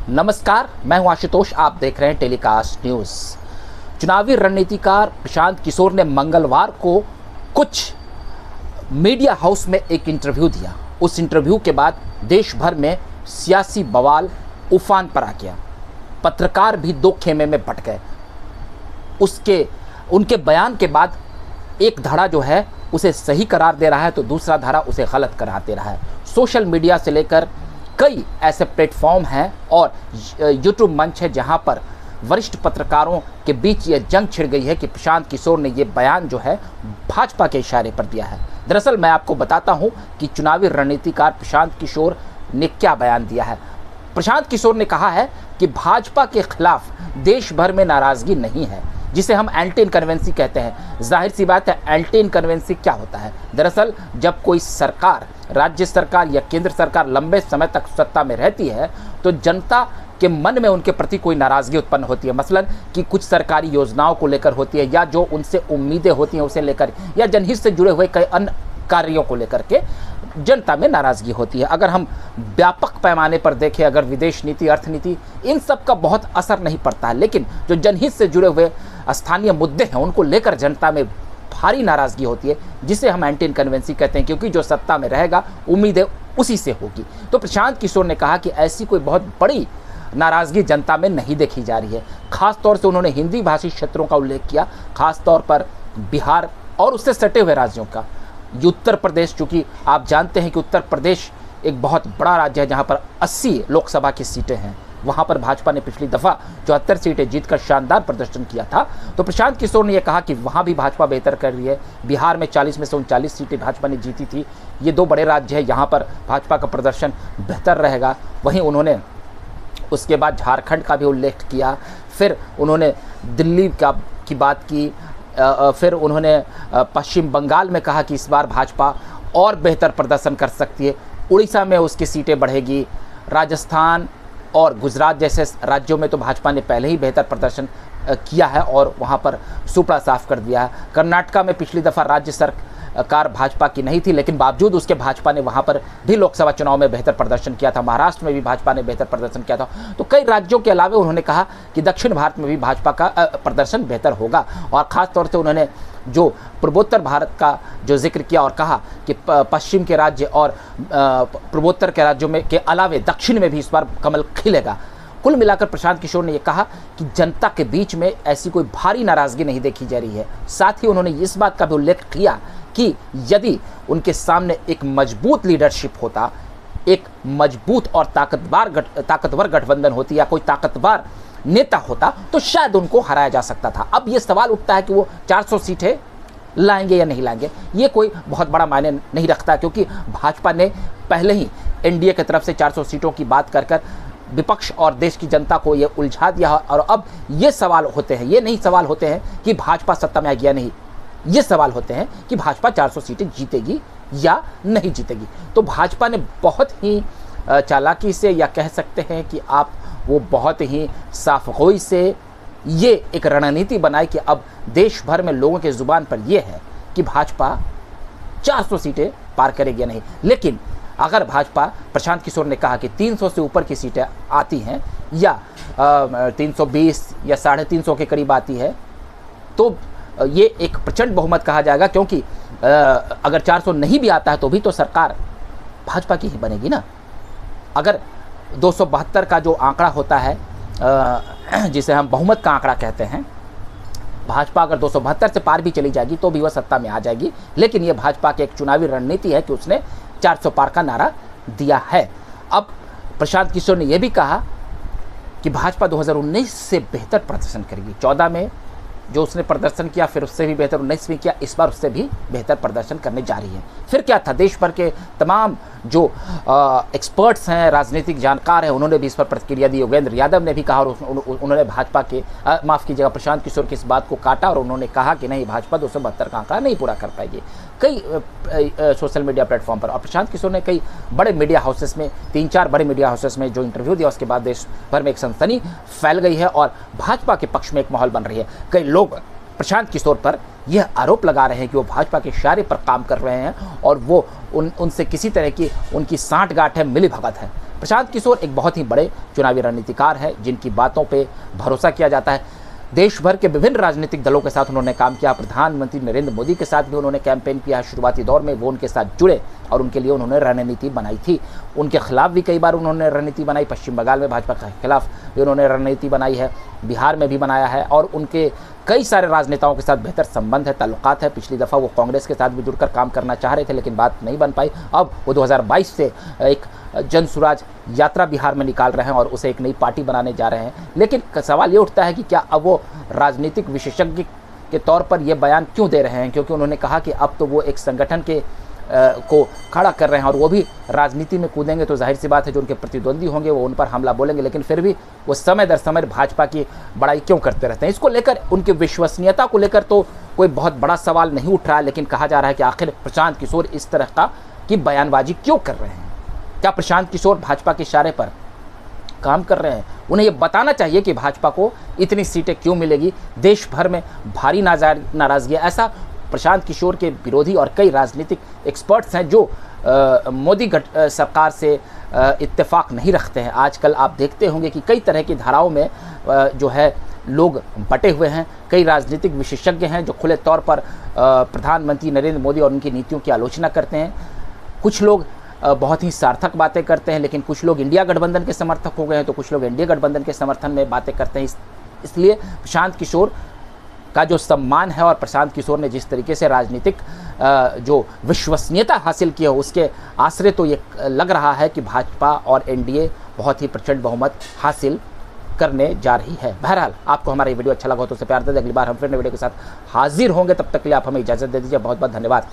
नमस्कार, मैं हूं आशुतोष। आप देख रहे हैं टेलीकास्ट न्यूज़। चुनावी रणनीतिकार प्रशांत किशोर ने मंगलवार को कुछ मीडिया हाउस में एक इंटरव्यू दिया। उस इंटरव्यू के बाद देश भर में सियासी बवाल उफान पर आ गया। पत्रकार भी दो खेमे में बट गए। उनके बयान के बाद एक धड़ा जो है उसे सही करार दे रहा है तो दूसरा धारा उसे गलत करार दे रहा है। सोशल मीडिया से लेकर कई ऐसे प्लेटफॉर्म हैं और यूट्यूब मंच है जहां पर वरिष्ठ पत्रकारों के बीच ये जंग छिड़ गई है कि प्रशांत किशोर ने ये बयान जो है भाजपा के इशारे पर दिया है। दरअसल मैं आपको बताता हूं कि चुनावी रणनीतिकार प्रशांत किशोर ने क्या बयान दिया है। प्रशांत किशोर ने कहा है कि भाजपा के खिलाफ देश भर में नाराजगी नहीं है, जिसे हम एंटी इनकन्वेंसी कहते हैं। जाहिर सी बात है, एंटी इनकन्वेंसी क्या होता है? दरअसल जब कोई सरकार, राज्य सरकार या केंद्र सरकार लंबे समय तक सत्ता में रहती है तो जनता के मन में उनके प्रति कोई नाराज़गी उत्पन्न होती है। मसलन कि कुछ सरकारी योजनाओं को लेकर होती है या जो उनसे उम्मीदें होती हैं उसे लेकर, या जनहित से जुड़े हुए कई अन्य कार्यों को लेकर के जनता में नाराज़गी होती है। अगर हम व्यापक पैमाने पर देखें, अगर विदेश नीति, अर्थनीति, इन सब का बहुत असर नहीं पड़ता है, लेकिन जो जनहित से जुड़े हुए स्थानीय मुद्दे हैं उनको लेकर जनता में भारी नाराज़गी होती है, जिसे हम एंटी इनकन्वेंसी कहते हैं, क्योंकि जो सत्ता में रहेगा उम्मीदें उसी से होगी। तो प्रशांत किशोर ने कहा कि ऐसी कोई बहुत बड़ी नाराज़गी जनता में नहीं देखी जा रही है। खास तौर से उन्होंने हिंदी भाषी क्षेत्रों का उल्लेख किया, खास तौर पर बिहार और उससे सटे हुए राज्यों का। उत्तर प्रदेश, चूँकि आप जानते हैं कि उत्तर प्रदेश एक बहुत बड़ा राज्य है जहाँ पर 80 लोकसभा की सीटें हैं। वहाँ पर भाजपा ने पिछली दफ़ा 74 सीटें जीतकर शानदार प्रदर्शन किया था। तो प्रशांत किशोर ने यह कहा कि वहाँ भी भाजपा बेहतर कर रही है। बिहार में 40 में से 39 सीटें भाजपा ने जीती थी। ये दो बड़े राज्य हैं, यहाँ पर भाजपा का प्रदर्शन बेहतर रहेगा। वहीं उन्होंने उसके बाद झारखंड का भी उल्लेख किया, फिर उन्होंने दिल्ली की बात की, फिर उन्होंने पश्चिम बंगाल में कहा कि इस बार भाजपा और बेहतर प्रदर्शन कर सकती है, उड़ीसा में उसकी सीटें बढ़ेगी, राजस्थान और गुजरात जैसे राज्यों में तो भाजपा ने पहले ही बेहतर प्रदर्शन किया है और वहाँ पर सुपड़ा साफ कर दिया है। कर्नाटका में पिछली दफ़ा राज्य सरकार भाजपा की नहीं थी, लेकिन बावजूद उसके भाजपा ने वहाँ पर भी लोकसभा चुनाव में बेहतर प्रदर्शन किया था। महाराष्ट्र में भी भाजपा ने बेहतर प्रदर्शन किया था। तो कई राज्यों के अलावा उन्होंने कहा कि दक्षिण भारत में भी भाजपा का प्रदर्शन बेहतर होगा। और ख़ास तौर से उन्होंने जो पूर्वोत्तर भारत का जो जिक्र किया और कहा कि पश्चिम के राज्य और पूर्वोत्तर के राज्यों में के अलावे दक्षिण में भी इस बार कमल खिलेगा। कुल मिलाकर प्रशांत किशोर ने यह कहा कि जनता के बीच में ऐसी कोई भारी नाराज़गी नहीं देखी जा रही है। साथ ही उन्होंने इस बात का भी उल्लेख किया कि यदि उनके सामने एक मजबूत लीडरशिप होता, एक मजबूत और ताकतवर गठबंधन होती या कोई ताकतवर नेता होता तो शायद उनको हराया जा सकता था। अब ये सवाल उठता है कि वो 400 सीटें लाएंगे या नहीं लाएंगे। ये कोई बहुत बड़ा मायने नहीं रखता, क्योंकि भाजपा ने पहले ही एनडीए की तरफ से 400 सीटों की बात कर विपक्ष और देश की जनता को ये उलझा दिया। और अब ये सवाल होते हैं, ये नहीं सवाल होते हैं कि भाजपा सत्ता में आएगी या नहीं, ये सवाल होते हैं कि भाजपा 400 सीटें जीतेगी या नहीं जीतेगी। तो भाजपा ने बहुत ही चालाकी से, या कह सकते हैं कि आप वो बहुत ही साफ़गोई से ये एक रणनीति बनाई कि अब देश भर में लोगों के ज़ुबान पर यह है कि भाजपा 400 सीटें पार करेगी या नहीं। लेकिन अगर भाजपा, प्रशांत किशोर ने कहा कि 300 से ऊपर की सीटें आती हैं या 320 या 350 के करीब आती है तो ये एक प्रचंड बहुमत कहा जाएगा, क्योंकि अगर 400 नहीं भी आता है तो भी तो सरकार भाजपा की ही बनेगी ना। अगर 272 का जो आंकड़ा होता है, जिसे हम बहुमत का आंकड़ा कहते हैं, भाजपा अगर 272 से पार भी चली जाएगी तो भी वह सत्ता में आ जाएगी। लेकिन यह भाजपा की एक चुनावी रणनीति है कि उसने 400 पार का नारा दिया है। अब प्रशांत किशोर ने यह भी कहा कि भाजपा 2019 से बेहतर प्रदर्शन करेगी। 14 में जो उसने प्रदर्शन किया, फिर उससे भी बेहतर 19 में किया, इस बार उससे भी बेहतर प्रदर्शन करने जा रही है। फिर क्या था, देश भर के तमाम जो एक्सपर्ट्स हैं, राजनीतिक जानकार हैं, उन्होंने भी इस पर प्रतिक्रिया दी। योगेंद्र यादव ने भी कहा और उन्होंने भाजपा के माफ़ कीजिएगा, प्रशांत किशोर की इस बात को काटा और उन्होंने कहा कि नहीं, भाजपा 272 का आंकड़ा नहीं पूरा कर पाएगी। कई सोशल मीडिया प्लेटफॉर्म पर, और प्रशांत किशोर ने कई बड़े मीडिया हाउसेस में, 3-4 बड़े मीडिया हाउसेस में जो इंटरव्यू दिया, उसके बाद देश भर में एक सनसनी फैल गई है और भाजपा के पक्ष में एक माहौल बन रही है। कई लोग प्रशांत किशोर पर यह आरोप लगा रहे हैं कि वो भाजपा के इशारे पर काम कर रहे हैं और वो उनसे किसी तरह की उनकी सांठगांठ है, मिलीभगत है। प्रशांत किशोर एक बहुत ही बड़े चुनावी रणनीतिकार है जिनकी बातों पे भरोसा किया जाता है। देश भर के विभिन्न राजनीतिक दलों के साथ उन्होंने काम किया। प्रधानमंत्री नरेंद्र मोदी के साथ भी उन्होंने कैंपेन किया। शुरुआती दौर में वो उनके साथ जुड़े और उनके लिए उन्होंने रणनीति बनाई थी। उनके खिलाफ भी कई बार उन्होंने रणनीति बनाई। पश्चिम बंगाल में भाजपा के खिलाफ भी उन्होंने रणनीति बनाई है, बिहार में भी बनाया है और उनके कई सारे राजनेताओं के साथ बेहतर संबंध है, ताल्लुकात है। पिछली दफ़ा वो कांग्रेस के साथ भी जुड़कर काम करना चाह रहे थे लेकिन बात नहीं बन पाई। अब वो 2022 से एक जन सुराज यात्रा बिहार में निकाल रहे हैं और उसे एक नई पार्टी बनाने जा रहे हैं। लेकिन सवाल ये उठता है कि क्या अब वो राजनीतिक विशेषज्ञ के तौर पर ये बयान क्यों दे रहे हैं, क्योंकि उन्होंने कहा कि अब तो वो एक संगठन के को खड़ा कर रहे हैं और वो भी राजनीति में कूदेंगे तो जाहिर सी बात है जो उनके प्रतिद्वंदी होंगे वो उन पर हमला बोलेंगे। लेकिन फिर भी वो समय दर समय भाजपा की बड़ाई क्यों करते रहते हैं? इसको लेकर उनकी विश्वसनीयता को लेकर तो कोई बहुत बड़ा सवाल नहीं उठ रहा है, लेकिन कहा जा रहा है कि आखिर प्रशांत किशोर इस तरह की बयानबाजी क्यों कर रहे हैं? क्या प्रशांत किशोर भाजपा के इशारे पर काम कर रहे हैं? उन्हें ये बताना चाहिए कि भाजपा को इतनी सीटें क्यों मिलेगी। देश भर में भारी नाराजगी है। ऐसा प्रशांत किशोर के विरोधी और कई राजनीतिक एक्सपर्ट्स हैं जो मोदी सरकार से इत्तेफाक नहीं रखते हैं। आजकल आप देखते होंगे कि कई तरह की धाराओं में जो है लोग बटे हुए हैं। कई राजनीतिक विशेषज्ञ हैं जो खुले तौर पर प्रधानमंत्री नरेंद्र मोदी और उनकी नीतियों की आलोचना करते हैं। कुछ लोग बहुत ही सार्थक बातें करते हैं, लेकिन कुछ लोग इंडिया गठबंधन के समर्थक हो गए हैं तो कुछ लोग एनडीए गठबंधन के समर्थन में बातें करते हैं। इसलिए प्रशांत किशोर का जो सम्मान है और प्रशांत किशोर ने जिस तरीके से राजनीतिक जो विश्वसनीयता हासिल की है उसके आश्रय तो ये लग रहा है कि भाजपा और एनडीए बहुत ही प्रचंड बहुमत हासिल करने जा रही है। बहरहाल आपको हमारा ये वीडियो अच्छा लगा हो तो उसे प्यार दे। अगली बार हम फिर नए वीडियो के साथ हाजिर होंगे, तब तक के लिए आप हमें इजाज़त दे दीजिए। बहुत बहुत धन्यवाद।